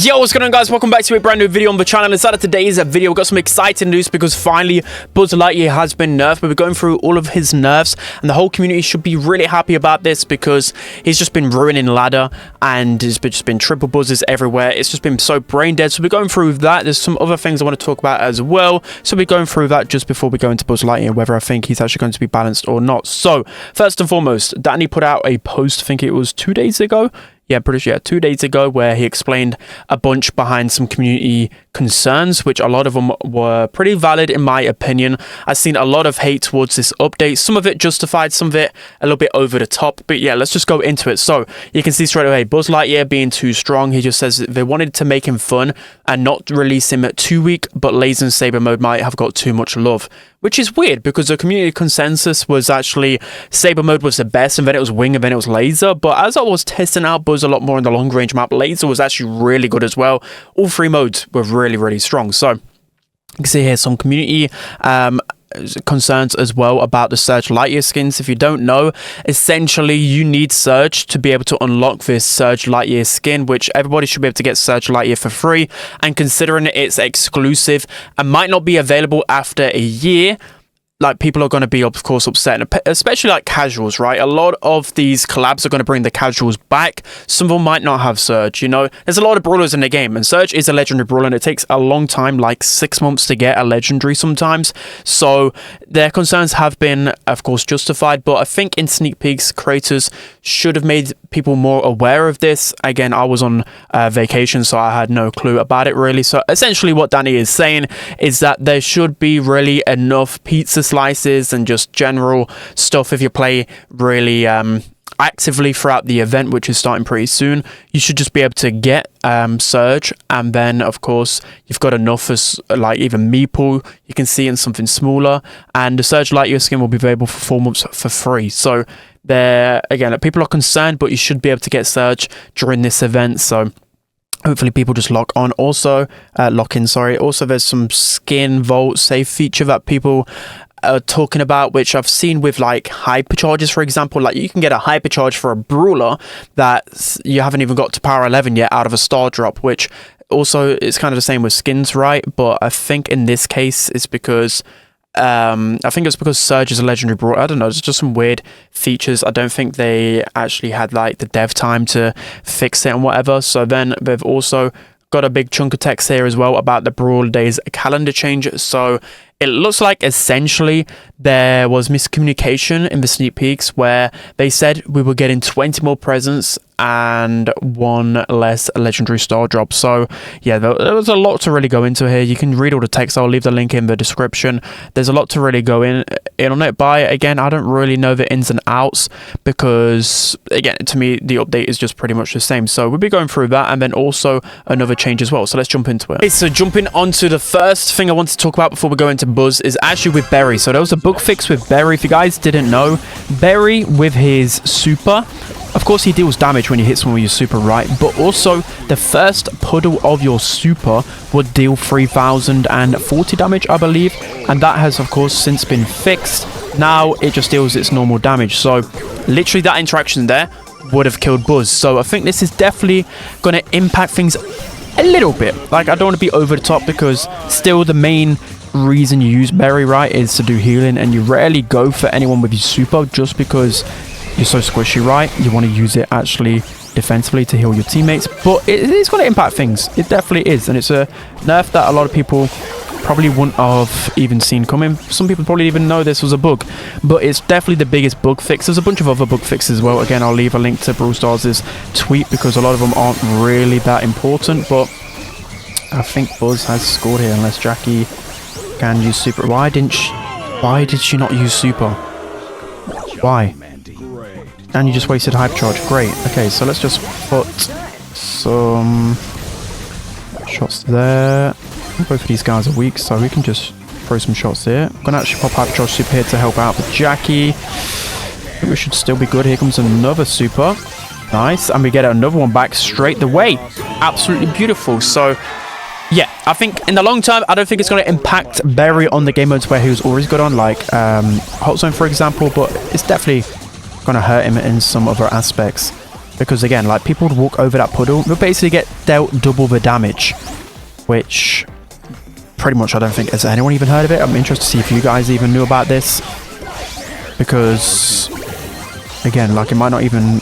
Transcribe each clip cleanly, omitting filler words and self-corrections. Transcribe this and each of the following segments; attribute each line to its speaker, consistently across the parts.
Speaker 1: Yo, what's going on, guys? Welcome back to a brand new video on the channel. Inside of today's video, we've got some exciting news because finally Buzz Lightyear has been nerfed. We're going through all of his nerfs and the whole community should be really happy about this because he's just been ruining ladder and there's just been triple buzzes everywhere. It's just been so brain dead. So we're going through that. There's some other things I want to talk about as well. So we're going through that just before we go into Buzz Lightyear, whether I think he's actually going to be balanced or not. So first and foremost, Danny put out a post, I think it was 2 days ago. Yeah, pretty sure, 2 days ago, where he explained a bunch behind some community concerns, which a lot of them were pretty valid in my opinion. I've seen a lot of hate towards this update, some of it justified, some of it a little bit over the top, but yeah, let's just go into it. So you can see straight away, Buzz Lightyear being too strong. He just says that they wanted to make him fun and not release him too weak, but laser and saber mode might have got too much love, which is weird because the community consensus was actually saber mode was the best, and then it was wing, and then it was laser. But as I was testing out Buzz a lot more in the long range map, laser was actually really good as well. All three modes were really strong. So you can see here some community concerns as well about the Surge Lightyear skins. If you don't know, essentially you need Surge to be able to unlock this Surge Lightyear skin, which everybody should be able to get Surge Lightyear for free, and considering it's exclusive and might not be available after a year, like, people are going to be, of course, upset, especially like casuals, right? A lot of these collabs are going to bring the casuals back. Some of them might not have Surge, you know? There's a lot of brawlers in the game, and Surge is a legendary brawler, and it takes a long time, like 6 months to get a legendary sometimes. So their concerns have been, of course, justified, but I think in sneak peeks, creators should have made people more aware of this. Again, I was on vacation, so I had no clue about it, really. So essentially what Danny is saying is that there should be really enough pizza slices and just general stuff. If you play really actively throughout the event, which is starting pretty soon, you should just be able to get Surge, and then of course you've got enough as like even Meeple you can see in something smaller, and the Surge Lightyear skin will be available for 4 months for free. So there again, people are concerned, but you should be able to get Surge during this event. So hopefully people just lock in. Also there's some skin vault save feature that people are talking about, which I've seen with like hypercharges, for example. Like, you can get a hypercharge for a brawler that you haven't even got to power 11 yet out of a star drop, which also is kind of the same with skins, right? But I think in this case it's because Surge is a legendary brawler. I don't know, it's just some weird features. I don't think they actually had like the dev time to fix it and whatever. So then they've also got a big chunk of text here as well about the Brawl Days calendar change. So it looks like essentially there was miscommunication in the sneak peeks where they said we were getting 20 more presents and 1 less legendary star drop. So yeah, there was a lot to really go into here. You can read all the text. I'll leave the link in the description. There's a lot to really go in on it. But again, I don't really know the ins and outs because, again, to me the update is just pretty much the same. So we'll be going through that, and then also another change as well. So let's jump into it. Okay, so jumping onto the first thing I want to talk about before we go into Buzz is actually with Berry. So there was a bug fix with Berry. If you guys didn't know, Berry with his super, of course he deals damage when you hit someone with your super, right? But also the first puddle of your super would deal 3040 damage, I believe, and that has of course since been fixed. Now it just deals its normal damage. So literally that interaction there would have killed Buzz. So I think this is definitely going to impact things a little bit. Like, I don't want to be over the top because still the main reason you use Berry, right, is to do healing, and you rarely go for anyone with your super just because you're so squishy, right? You want to use it actually defensively to heal your teammates, but it is going to impact things. It definitely is, and it's a nerf that a lot of people probably wouldn't have even seen coming. Some people probably even know this was a bug, but it's definitely the biggest bug fix. There's a bunch of other bug fixes as well. Again, I'll leave a link to Brawl Stars' tweet because a lot of them aren't really that important, but I think Buzz has scored here unless Jackie can use super. Why did she not use super? Why? And you just wasted hype charge. Great. Okay, so let's just put some shots there. Both of these guys are weak, so we can just throw some shots here. I'm gonna actually pop hyper charge super here to help out with Jackie. I think we should still be good. Here comes another super. Nice, and we get another one back straight away. Absolutely beautiful. So yeah, I think in the long term, I don't think it's going to impact Berry on the game modes where he was always good on, like Hot Zone, for example, but it's definitely going to hurt him in some other aspects. Because again, like, people would walk over that puddle, they'll basically get dealt double the damage, which pretty much I don't think has anyone even heard of it. I'm interested to see if you guys even knew about this, because again, like, it might not even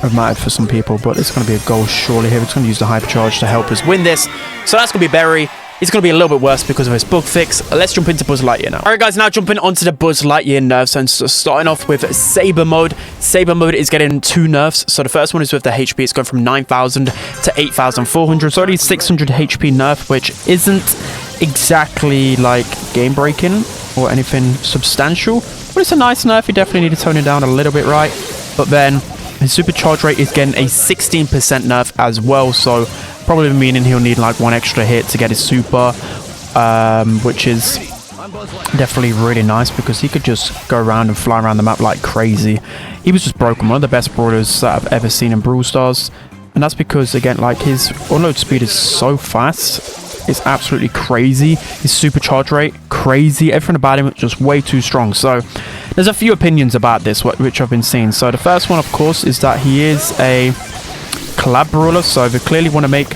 Speaker 1: have mattered for some people, but it's going to be a goal surely here. It's going to use the hypercharge to help us win this, so that's going to be Berry. It's going to be a little bit worse because of his bug fix. Let's jump into Buzz Lightyear now. Alright guys, now jumping onto the Buzz Lightyear nerfs, and so starting off with Saber mode. Saber mode is getting 2 nerfs. So the first one is with the HP. It's going from 9,000 to 8,400. It's already 600 HP nerf, which isn't exactly like game breaking or anything substantial, but it's a nice nerf. You definitely need to tone it down a little bit, right? But then his supercharge rate is getting a 16% nerf as well, so probably meaning he'll need like 1 extra hit to get his super, which is definitely really nice because he could just go around and fly around the map like crazy. He was just broken, one of the best brawlers that I've ever seen in Brawl Stars, and that's because again, like, his unload speed is so fast. It's absolutely crazy. His supercharge rate, crazy. Everything about him is just way too strong. So there's a few opinions about this, which I've been seeing. So the first one, of course, is that he is a collab brawler, so they clearly want to make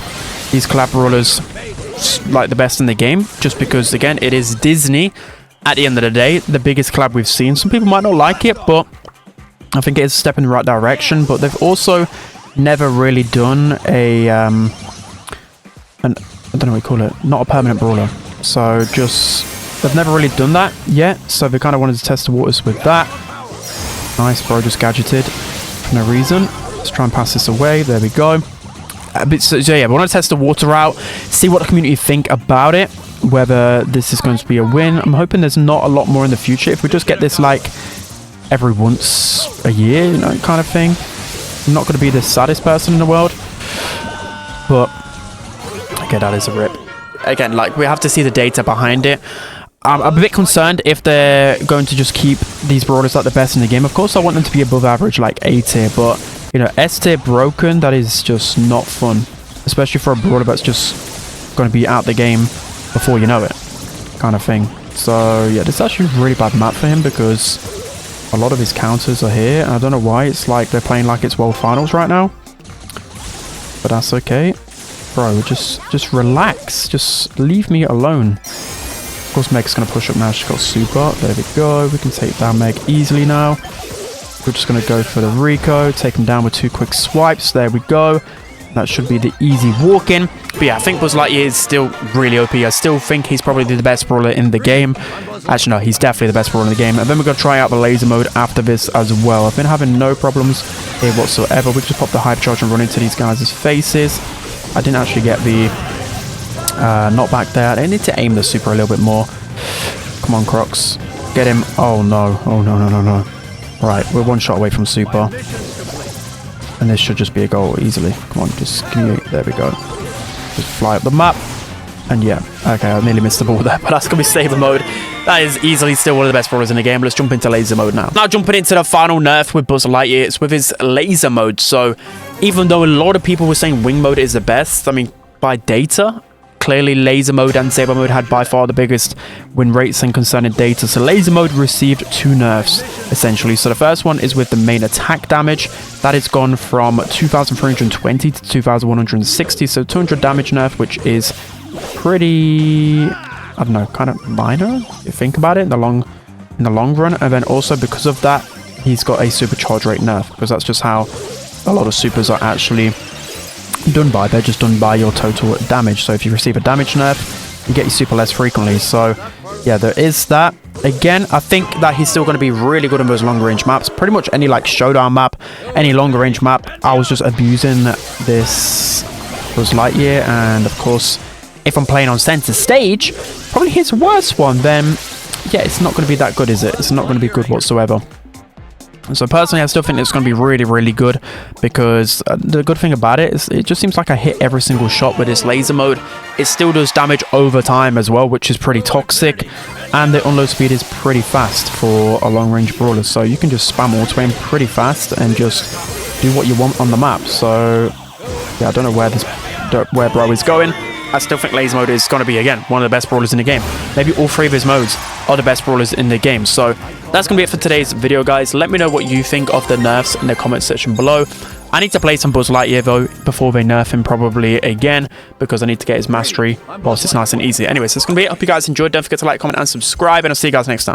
Speaker 1: these collab brawlers like the best in the game, just because again, it is Disney at the end of the day, the biggest collab we've seen. Some people might not like it, but I think it is a step in the right direction. But they've also never really done a I don't know what you call it, not a permanent brawler, so just they've never really done that yet, so they kind of wanted to test the waters with that. Nice, bro, just gadgeted for no reason. Let's try and pass this away. There we go. So yeah, we want to test the water out, see what the community think about it, whether this is going to be a win. I'm hoping there's not a lot more in the future. If we just get this like every once a year, you know, kind of thing, I'm not going to be the saddest person in the world. But okay, that is a rip. Again, like, we have to see the data behind it. I'm a bit concerned if they're going to just keep these brawlers like the best in the game. Of course, I want them to be above average, like A tier, but you know, S tier broken, that is just not fun, especially for a brawler that's just going to be out the game before you know it, kind of thing. So yeah, this is actually a really bad map for him because a lot of his counters are here, and I don't know why. It's like they're playing like it's World Finals right now, but that's okay. Bro, just relax. Just leave me alone. Of course, Meg's going to push up now. She's got super. There we go. We can take down Meg easily now. We're just going to go for the Rico. Take him down with 2 quick swipes. There we go. That should be the easy walk-in. But yeah, I think Buzz Lightyear is still really OP. I still think he's probably the best brawler in the game. Actually, no, he's definitely the best brawler in the game. And then we're going to try out the laser mode after this as well. I've been having no problems here whatsoever. We just pop the hypercharge and run into these guys' faces. I didn't actually get the knockback there. I need to aim the super a little bit more. Come on, Crocs. Get him. Oh, no. Oh, no, no, no, no. Right, we're 1 shot away from super. And this should just be a goal easily. Come on, just give me... There we go. Just fly up the map. And yeah, okay, I nearly missed the ball there, but that's going to be saber mode. That is easily still one of the best brawlers in the game. Let's jump into laser mode now. Now jumping into the final nerf with Buzz Lightyear. It's with his laser mode. So even though a lot of people were saying wing mode is the best, I mean, by data, clearly laser mode and saber mode had by far the biggest win rates and concerning data. So laser mode received 2 nerfs, essentially. So the first one is with the main attack damage. That has gone from 2,320 to 2,160. So 200 damage nerf, which is pretty... I don't know, kind of minor, if you think about it, in the long run. And then also because of that, he's got a supercharge rate nerf, because that's just how a lot of supers are actually done by. They're just done by your total damage. So if you receive a damage nerf, you get your super less frequently. So yeah, there is that. Again, I think that he's still going to be really good on those longer range maps. Pretty much any like showdown map, any longer range map, I was just abusing this Buzz Lightyear. And of course, if I'm playing on center stage, probably his worst one, then yeah, it's not going to be that good, is it? It's not going to be good whatsoever. So personally, I still think it's going to be really, really good, because the good thing about it is it just seems like I hit every single shot with this laser mode. It still does damage over time as well, which is pretty toxic, and the unload speed is pretty fast for a long range brawler. So you can just spam auto aim pretty fast and just do what you want on the map. So yeah, I don't know where bro is going. I still think laser mode is going to be, again, one of the best brawlers in the game. Maybe all 3 of his modes are the best brawlers in the game. So that's going to be it for today's video, guys. Let me know what you think of the nerfs in the comment section below. I need to play some Buzz Lightyear, though, before they nerf him probably again, because I need to get his mastery whilst it's nice and easy. Anyways, that's going to be it. Hope you guys enjoyed. Don't forget to like, comment, and subscribe, and I'll see you guys next time.